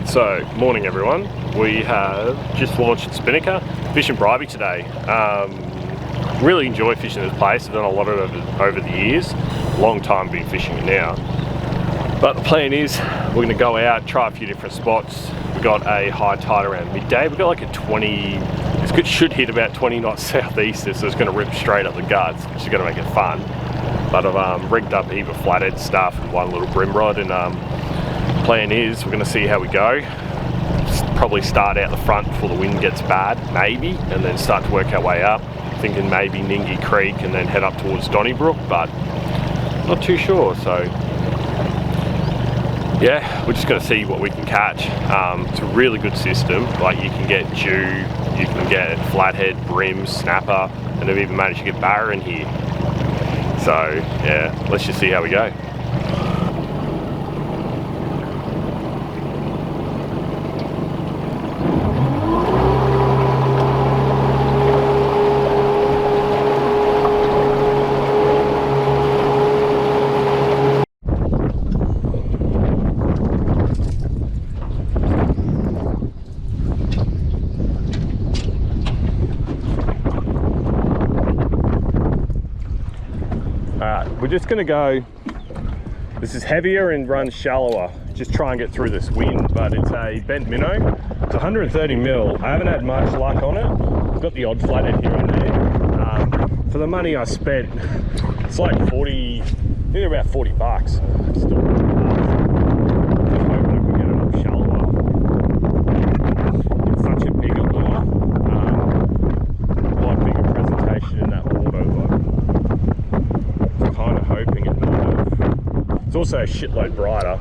So, morning everyone. We have just launched at Spinnaker, fishing Bribie today. Really enjoy fishing this place. I've done a lot of it over the years. Long time been fishing it now. But the plan is we're going to go out, try a few different spots. We got a high tide around midday. We got like a 20, it should hit about 20 knots southeaster, so it's going to rip straight up the guts, which is going to make it fun. But I've rigged up even flathead stuff and one little brim rod, and plan is we're going to see how we go. Probably start out the front before the wind gets bad, maybe, and then start to work our way up. Thinking maybe Ningy Creek and then head up towards Donnybrook, but not too sure. So yeah, we're just going to see what we can catch. It's a really good system. Like, you can get Jew, you can get flathead, brim, snapper, and they've even managed to get barra in here. So yeah, let's just see how we go. We're just going to go, this is heavier and runs shallower, just try and get through this wind, but it's a bent minnow. It's 130 mil. I haven't had much luck on it. I've got the odd flathead here and there. For the money I spent, it's like 40, I think they're about 40 bucks. Still, just hoping we can get it up shallower. It's such a bigger lure. Quite bigger presentation in that water, but kind of hoping it might have. It's also a shitload brighter.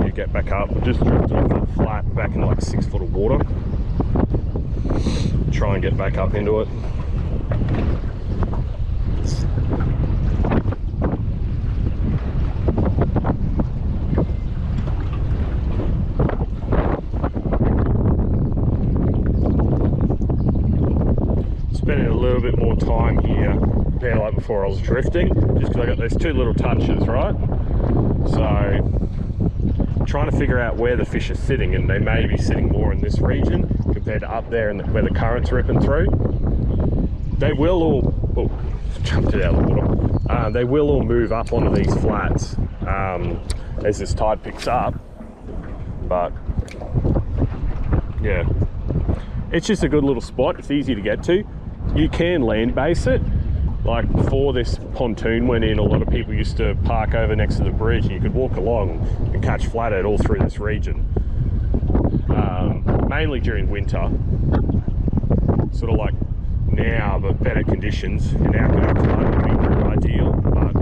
You get back up, we're just drifting off flat back into like 6 foot of water. Try and get back up into it. Spending a little bit more time here compared to like before I was drifting, just because I got those two little touches, right? So trying to figure out where the fish are sitting, and they may be sitting more in this region compared to up there and where the current's ripping through. They will all jumped it out of the water. They will all move up onto these flats as this tide picks up, but yeah, it's just a good little spot. It's easy to get to. You can land base it. Like before this pontoon went in, a lot of people used to park over next to the bridge, and you could walk along and catch flathead all through this region. Mainly during winter. Sort of like now, but better conditions. And now good tide would be pretty ideal. But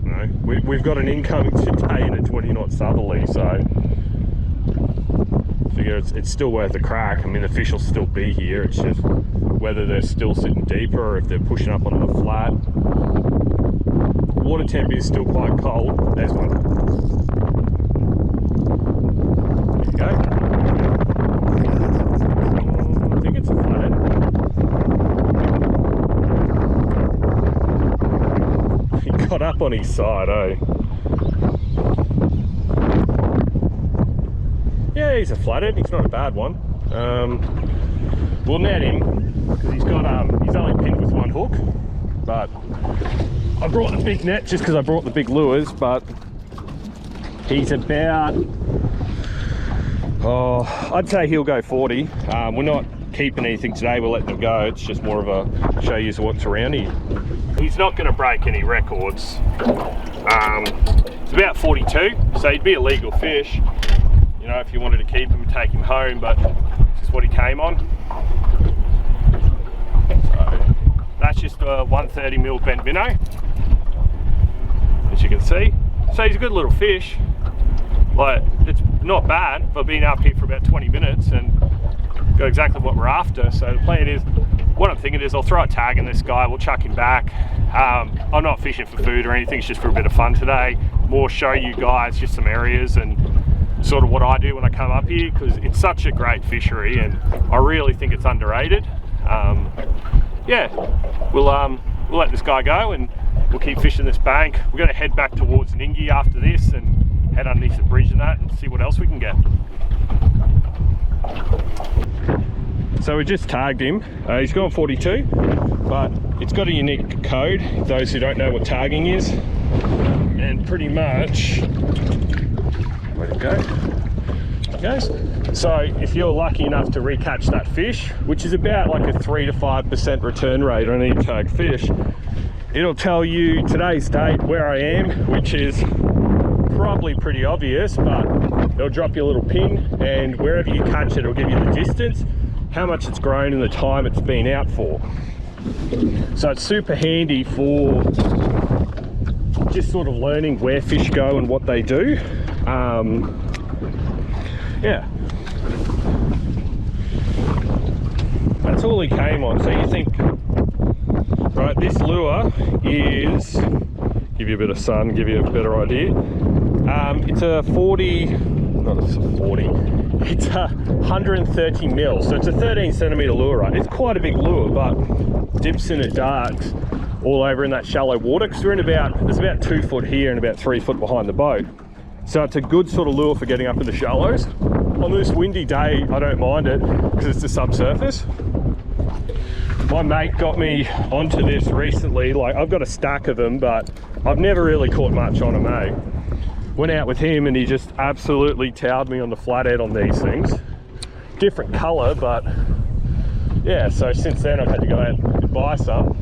you know, we've got an incoming today in a 20 knot southerly, so figure it's still worth a crack. I mean, the fish will still be here. It's just whether they're still sitting deeper or if they're pushing up onto the flat. Water temp is still quite cold. There's one. There you go. I think it's a flathead. He got up on his side, eh? Yeah, he's a flathead. He's not a bad one. We'll net him because he's got he's only pinned with one hook. But I brought the big net just because I brought the big lures. But he's about, I'd say he'll go 40. We're not keeping anything today. We're letting him go. It's just more of a show you what's around here. He's not going to break any records. It's about 42, so he'd be a legal fish. You know, if you wanted to keep him and take him home, but this is what he came on. So that's just a 130 mil bent minnow, as you can see. So he's a good little fish. Like, it's not bad. I've been up here for about 20 minutes and got exactly what we're after. So the plan is, what I'm thinking is I'll throw a tag in this guy, we'll chuck him back. I'm not fishing for food or anything, it's just for a bit of fun today. More show you guys just some areas and sort of what I do when I come up here, because it's such a great fishery and I really think it's underrated. Yeah, we'll let this guy go and we'll keep fishing this bank. We're going to head back towards Ningi after this and head underneath the bridge and that and see what else we can get. So we just tagged him. He's gone 42, but it's got a unique code, those who don't know what tagging is. And pretty much, where'd it go? There it goes. So if you're lucky enough to recatch that fish, which is about like a 3 to 5% return rate on any tag fish, it'll tell you today's date, where I am, which is probably pretty obvious, but it'll drop you a little pin, and wherever you catch it, it'll give you the distance, how much it's grown, and the time it's been out for. So it's super handy for just sort of learning where fish go and what they do. Yeah, that's all he came on. So you think, right, this lure is, give you a bit of sun, give you a better idea. It's a 40, not a 40, it's a 130 mil, so it's a 13 centimeter lure, right? It's quite a big lure, but dips in the darks all over in that shallow water, because we're in there's about 2 foot here and about 3 foot behind the boat. So it's a good sort of lure for getting up in the shallows. On this windy day, I don't mind it because it's the subsurface. My mate got me onto this recently. Like, I've got a stack of them, but I've never really caught much on them, eh? Went out with him and he just absolutely towed me on the flathead on these things. Different color, but yeah, so since then I've had to go out and buy some.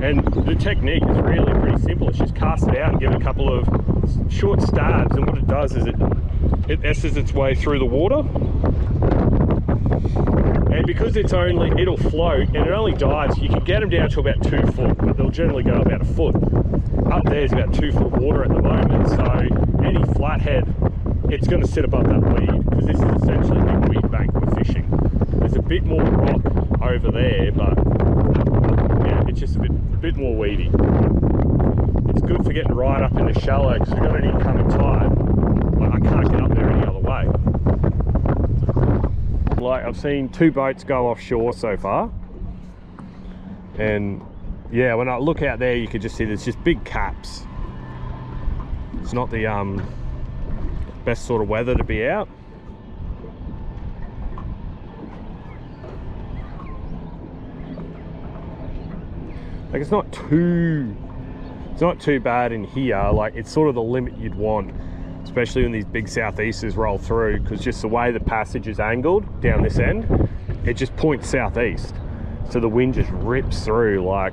And the technique is really pretty simple. It's just cast it out and give it a couple of short stabs, and what it does is it S's its way through the water. And because it'll float and it only dives, you can get them down to about 2 foot, but they'll generally go about a foot. Up there's about 2 foot water at the moment, so any flathead, it's going to sit above that weed, because this is essentially a big weed bank we're fishing. There's a bit more rock over there, but yeah, it's just a bit more weedy. It's good for getting right up in the shallow, because we've got an incoming tide. Like, I can't get up there any other way. Like, I've seen 2 boats go offshore so far, and yeah, when I look out there, you can just see there's just big caps. It's not the best sort of weather to be out. Like, it's not too bad in here. Like, it's sort of the limit you'd want, especially when these big southeasters roll through, because just the way the passage is angled down this end, it just points southeast, so the wind just rips through. Like,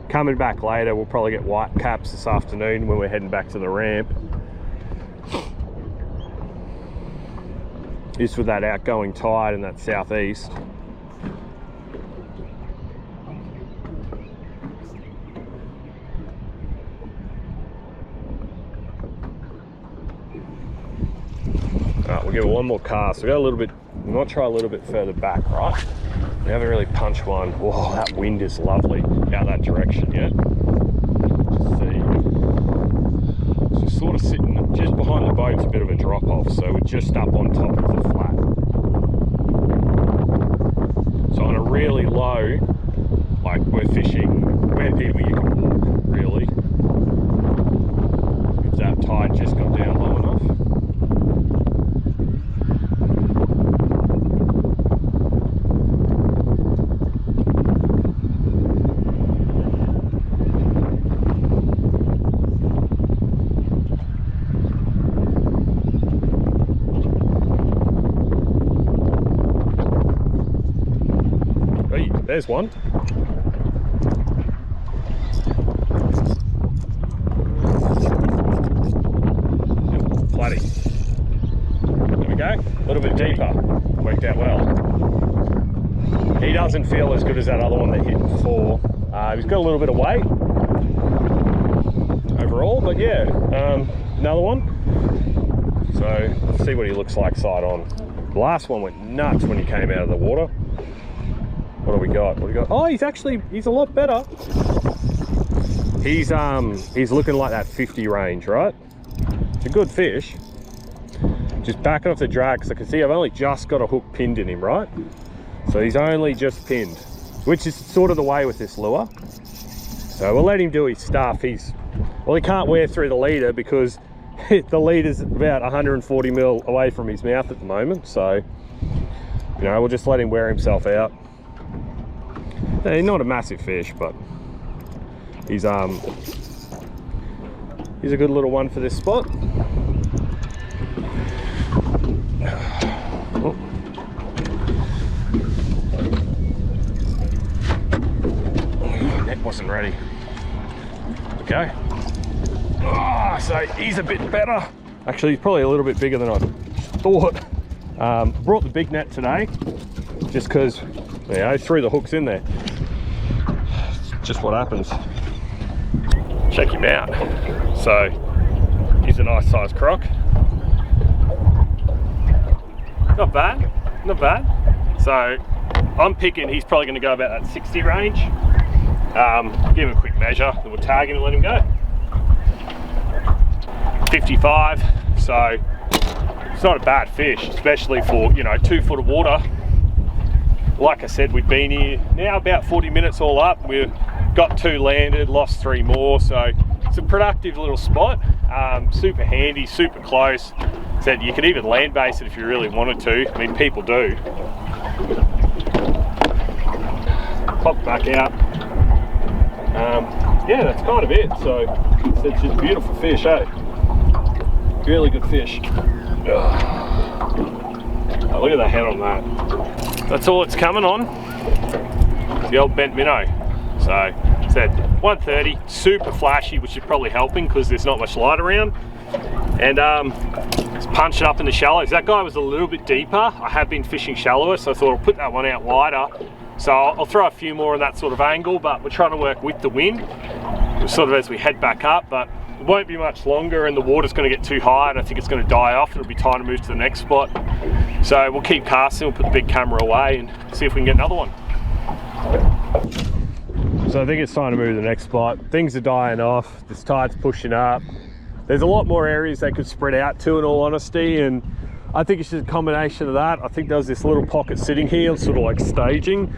coming back later, we'll probably get white caps this afternoon when we're heading back to the ramp, just with that outgoing tide and that southeast. Alright, we'll give it one more cast. We've got a little bit, we might try a little bit further back, right? We haven't really punched one. Whoa, that wind is lovely out that direction yet. Let's see. So sort of sitting just behind the boat's a bit of a drop off, so we're just up on top of the flat. So on a really low, like, we're fishing where people you can walk, really. If that tide just got down low enough. There's one. Bloody. There we go. A little bit deeper. Worked out well. He doesn't feel as good as that other one that hit before. He's got a little bit of weight overall, but yeah, another one. So let's see what he looks like side on. The last one went nuts when he came out of the water. What do we got? What do we got? Oh, he's a lot better. He's looking like that 50 range, right? It's a good fish. Just backing off the drag, because I can see I've only just got a hook pinned in him, right? So he's only just pinned. which is sort of the way with this lure. So we'll let him do his stuff. Well, he can't wear through the leader because the leader's about 140 mil away from his mouth at the moment. So, you know, we'll just let him wear himself out. He's not a massive fish, but he's a good little one for this spot. Oh. Net wasn't ready. Okay. Oh, so he's a bit better. Actually, he's probably a little bit bigger than I thought. Brought the big net today, just because, you know, threw the hooks in there. Just what happens. Check him out. So he's a nice sized croc. Not bad, not bad. So I'm picking he's probably going to go about that 60 range. Give him a quick measure, then we'll tag him and let him go. 55. So it's not a bad fish, especially for, you know, 2 foot of water. Like I said, we've been here now about 40 minutes all up. We've got 2 landed, lost 3 more, so it's a productive little spot. Super handy, super close. Said you could even land base it if you really wanted to. I mean, people do. Pop back out. Yeah, that's kind of it. So it's just beautiful fish, eh? Really good fish. Oh, look at the head on that. That's all it's coming on. It's the old bent minnow. So said 130, super flashy, which is probably helping because there's not much light around. And it's punching up in the shallows. That guy was a little bit deeper. I have been fishing shallower, so I thought I'll put that one out wider. So I'll throw a few more in that sort of angle, but we're trying to work with the wind, sort of as we head back up, but it won't be much longer and the water's going to get too high and I think it's going to die off. It'll be time to move to the next spot. So we'll keep casting, we'll put the big camera away and see if we can get another one. So I think it's time to move to the next spot. Things are dying off, this tide's pushing up. There's a lot more areas they could spread out to, in all honesty, and I think it's just a combination of that. I think there was this little pocket sitting here, sort of like staging,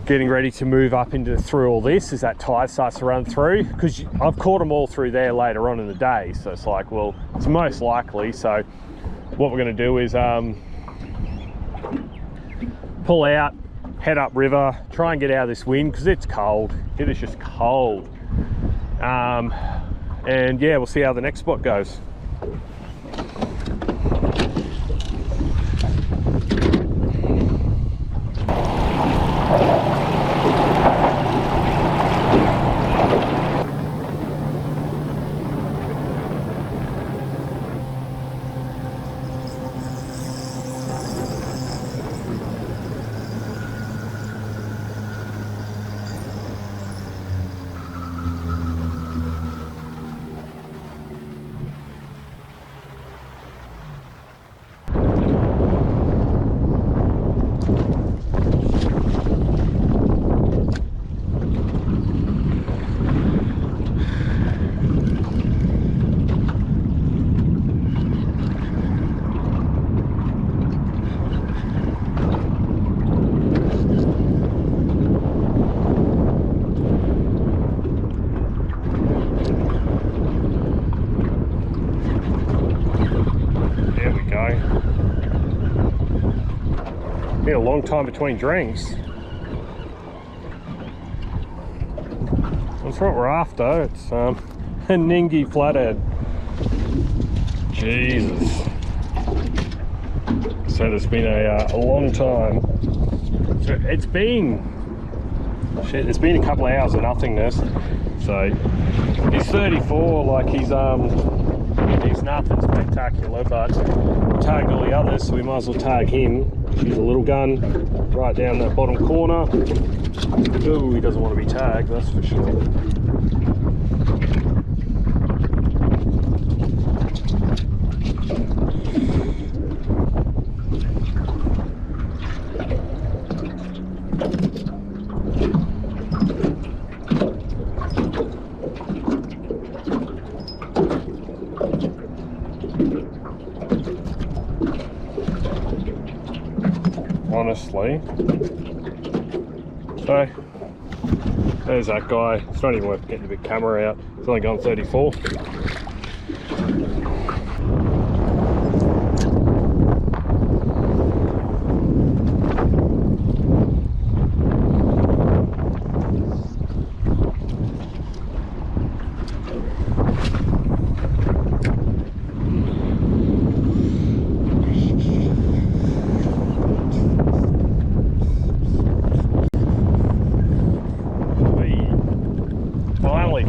getting ready to move up into through all this as that tide starts to run through, because I've caught them all through there later on in the day. So it's like, well, it's most likely. So what we're going to do is pull out, head up river, try and get out of this wind because it's cold. It is just cold. And yeah, we'll see how the next spot goes. Been a long time between drinks. That's what we're after. It's a Ningy flathead. Jesus. So it's been a long time. So it's been a couple of hours of nothingness. So he's 34, like he's nothing spectacular, but we tagged all the others, so we might as well tag him. Use a little gun right down that bottom corner. Ooh, he doesn't want to be tagged, that's for sure. Honestly, So there's that guy. It's not even worth getting the big camera out. It's only gone 34.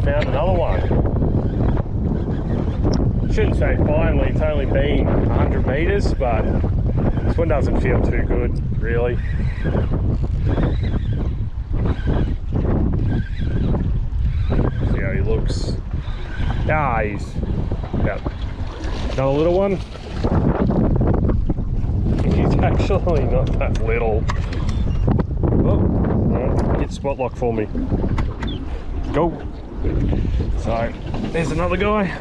Found another one. Shouldn't say finally, it's only been 100 meters, but this one doesn't feel too good, really. See how he looks. Ah, he's another little one. He's actually not that little. Oh, get spot lock for me. Go. So there's another guy.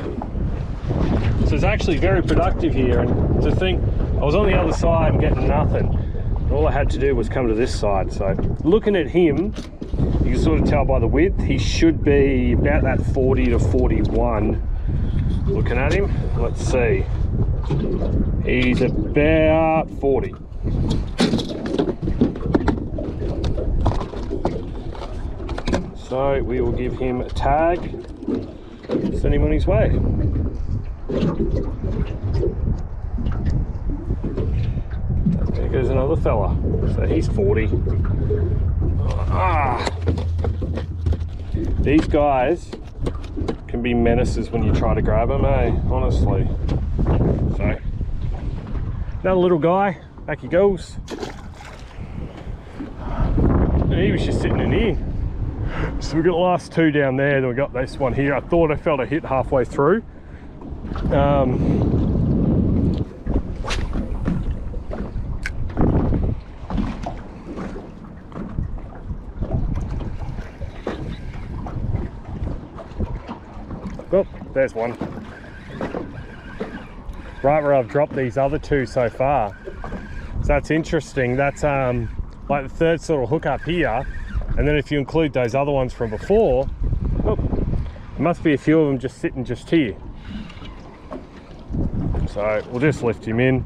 So it's actually very productive here, and to think I was on the other side and getting nothing, and all I had to do was come to this side. So looking at him, you can sort of tell by the width he should be about that 40 to 41. Looking at him, let's see, he's about 40. So we will give him a tag, send him on his way. There goes another fella. So he's 40. These guys can be menaces when you try to grab them, eh? Honestly. So another little guy, back he goes. And he was just sitting in here. So we've got the last two down there, then we got this one here. I thought I felt a hit halfway through. Oh, there's one. Right where I've dropped these other two so far. So that's interesting. That's like the third sort of hook up here. And then if you include those other ones from before, oh, there must be a few of them just sitting just here. So we'll just lift him in.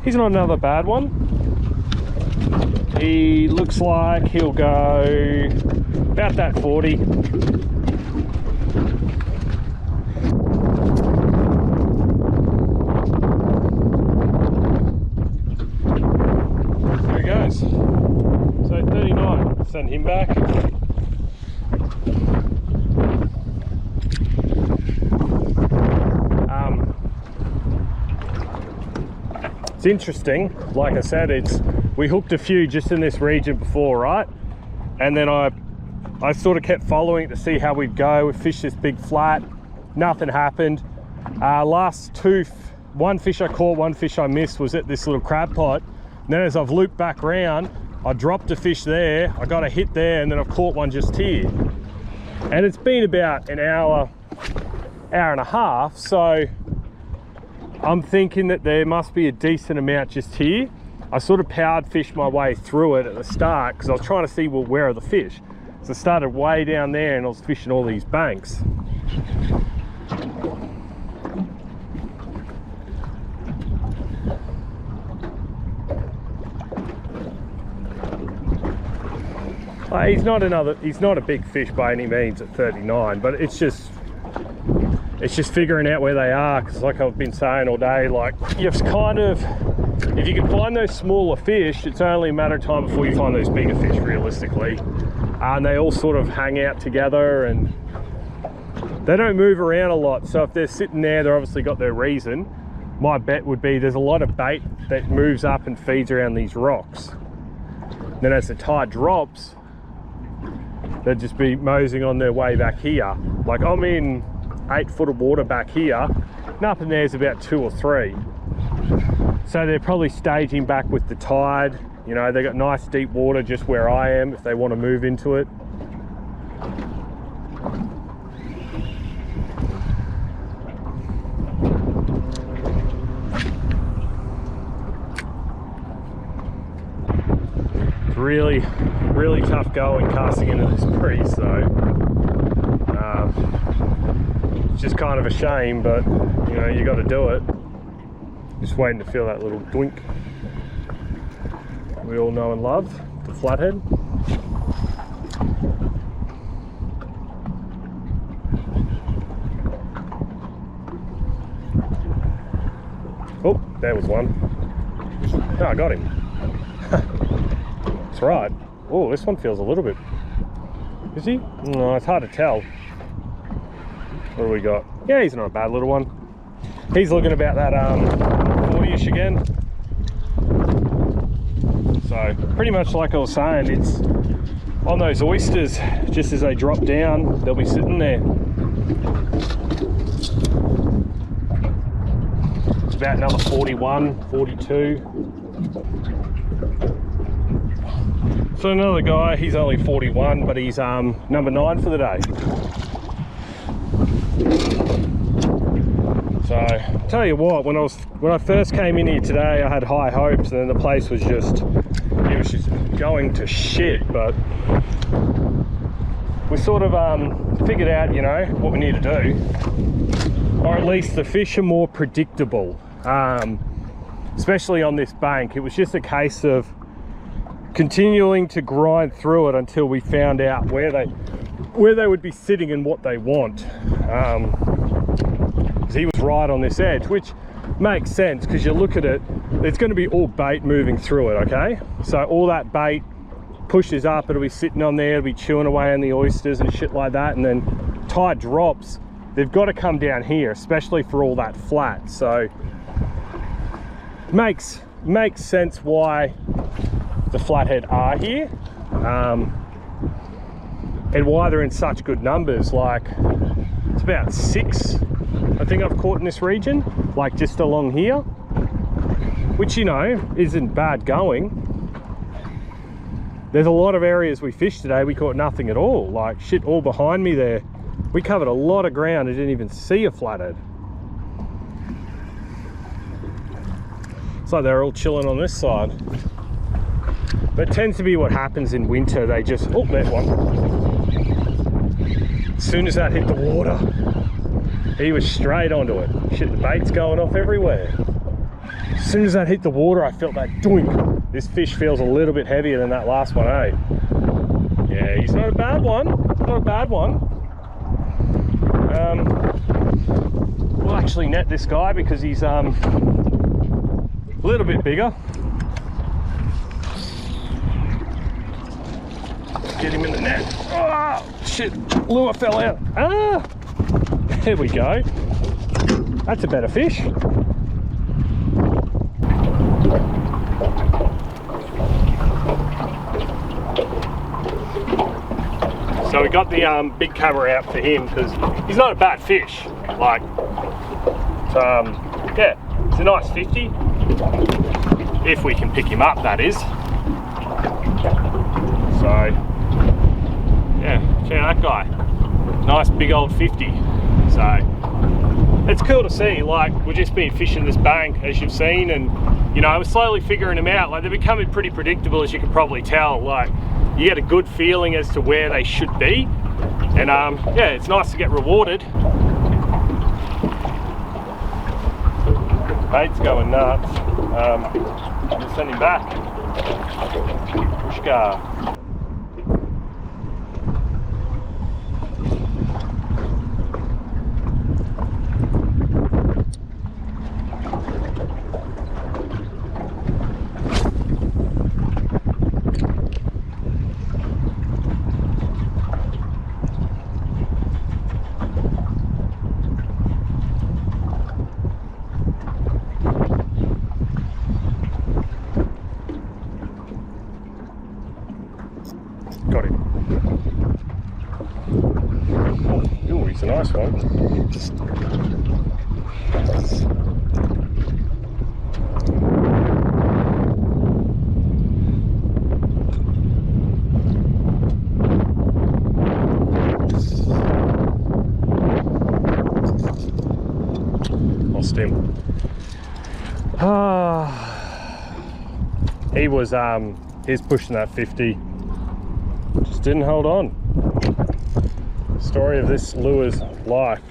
He's not another bad one. He looks like he'll go about that 40. There he goes. So 39, send him back. It's interesting, like I said, we hooked a few just in this region before, right? And then I sort of kept following it to see how we'd go. We fished this big flat, nothing happened. Last two, one fish I caught, one fish I missed was at this little crab pot. And then as I've looped back around, I dropped a fish there, I got a hit there, and then I've caught one just here. And it's been about an hour and a half, so I'm thinking that there must be a decent amount just here. I sort of powered fished my way through it at the start because I was trying to see, well, where are the fish? So I started way down there and I was fishing all these banks. He's not a big fish by any means at 39, but it's just figuring out where they are, because like I've been saying all day, like you've kind of, if you can find those smaller fish, it's only a matter of time before you find those bigger fish realistically. And they all sort of hang out together and they don't move around a lot. So if they're sitting there, they're obviously got their reason. My bet would be there's a lot of bait that moves up and feeds around these rocks. Then as the tide drops, they'll just be moseying on their way back here. Like I'm in 8 foot of water back here, and up in there's about 2 or 3. So they're probably staging back with the tide. You know, they've got nice deep water just where I am if they want to move into it. It's really tough going casting into this breeze, so it's just kind of a shame, but you know, you got to do it. Just waiting to feel that little doink we all know and love, the flathead. Oh, there was one. Oh, I got him. That's right. Oh, this one feels a little bit. Is he? No, it's hard to tell. What do we got? Yeah, he's not a bad little one. He's looking about that 40-ish again. So pretty much like I was saying, it's on those oysters, just as they drop down, they'll be sitting there. It's about another 41, 42. So another guy, he's only 41, but he's number 9 for the day. So tell you what, when I first came in here today, I had high hopes, and then the place was just, it was just going to shit. But we sort of figured out, you know, what we need to do, or at least the fish are more predictable, especially on this bank. It was just a case of continuing to grind through it until we found out where they would be sitting and what they want. He was right on this edge, which makes sense because you look at it, it's going to be all bait moving through it, okay? So all that bait pushes up, it'll be sitting on there, it'll be chewing away on the oysters and shit like that, and then tide drops, they've got to come down here, especially for all that flat. So makes sense why the flathead are here, and why they're in such good numbers. Like, it's about 6 I think I've caught in this region, like just along here, which, you know, isn't bad going. There's a lot of areas we fished today we caught nothing at all, like shit all behind me there. We covered a lot of ground and didn't even see a flathead. It's like they're all chilling on this side. But it tends to be what happens in winter. They just, oh, that one. As soon as that hit the water, he was straight onto it. Shit, the bait's going off everywhere. As soon as that hit the water, I felt that doink. This fish feels a little bit heavier than that last one, eh? Yeah, he's not a bad one. Not a bad one. We'll actually net this guy because he's a little bit bigger. Get him in the net. Oh, shit, lure fell out. Ah! There we go. That's a better fish. So we got the big camera out for him because he's not a bad fish. Like, yeah, it's a nice 50. If we can pick him up, that is. So, yeah, check out that guy. Nice big old 50. So it's cool to see. Like, we've just been fishing this bank, as you've seen, and you know, we're slowly figuring them out. Like, they're becoming pretty predictable, as you can probably tell. Like, you get a good feeling as to where they should be, and yeah, it's nice to get rewarded. Bait's going nuts. We'll send him back. Pushka. Got him. Oh, he's a nice one. Lost him. He was he's pushing that 50. Just didn't hold on. Story of this lure's life.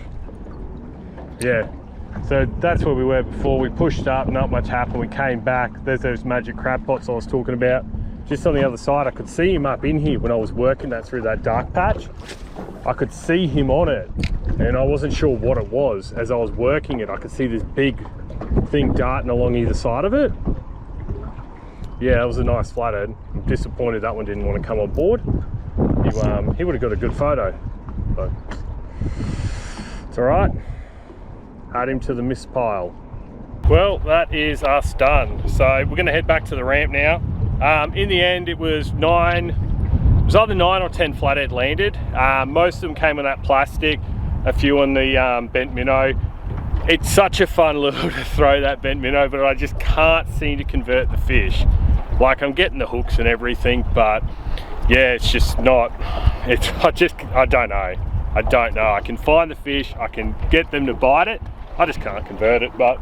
Yeah, so that's where we were before. We pushed up, not much happened. We came back. There's those magic crab pots I was talking about. Just on the other side, I could see him up in here when I was working that through that dark patch. I could see him on it, and I wasn't sure what it was. As I was working it, I could see this big thing darting along either side of it. Yeah, it was a nice flathead. I'm disappointed that one didn't want to come on board. He would have got a good photo, but it's all right. Add him to the miss pile. Well, that is us done. So we're going to head back to the ramp now. In the end, it was either 9 or 10 flathead landed. Most of them came on that plastic, a few on the bent minnow. It's such a fun lure to throw that bent minnow, but I just can't seem to convert the fish. Like, I'm getting the hooks and everything, but yeah, it's just not, I don't know. I can find the fish, I can get them to bite it, I just can't convert it. But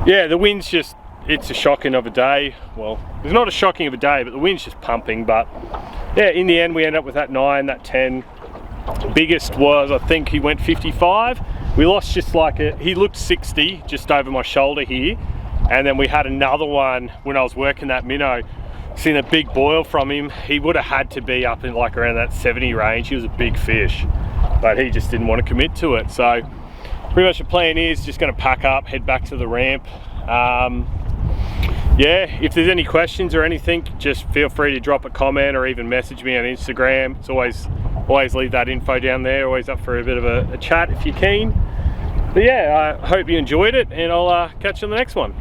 yeah, the wind's just, it's a shocking of a day. Well, it's not a shocking of a day, but the wind's just pumping. But yeah, in the end we end up with that 9, that 10. Biggest was, I think he went 55. We lost just like he looked 60 just over my shoulder here. And then we had another one when I was working that minnow. Seen a big boil from him. He would have had to be up in like around that 70 range. He was a big fish, but he just didn't want to commit to it. So pretty much the plan is just going to pack up, head back to the ramp. Yeah, if there's any questions or anything, just feel free to drop a comment or even message me on Instagram. It's always leave that info down there. Always up for a bit of a chat if you're keen. But yeah, I hope you enjoyed it, and I'll catch you on the next one.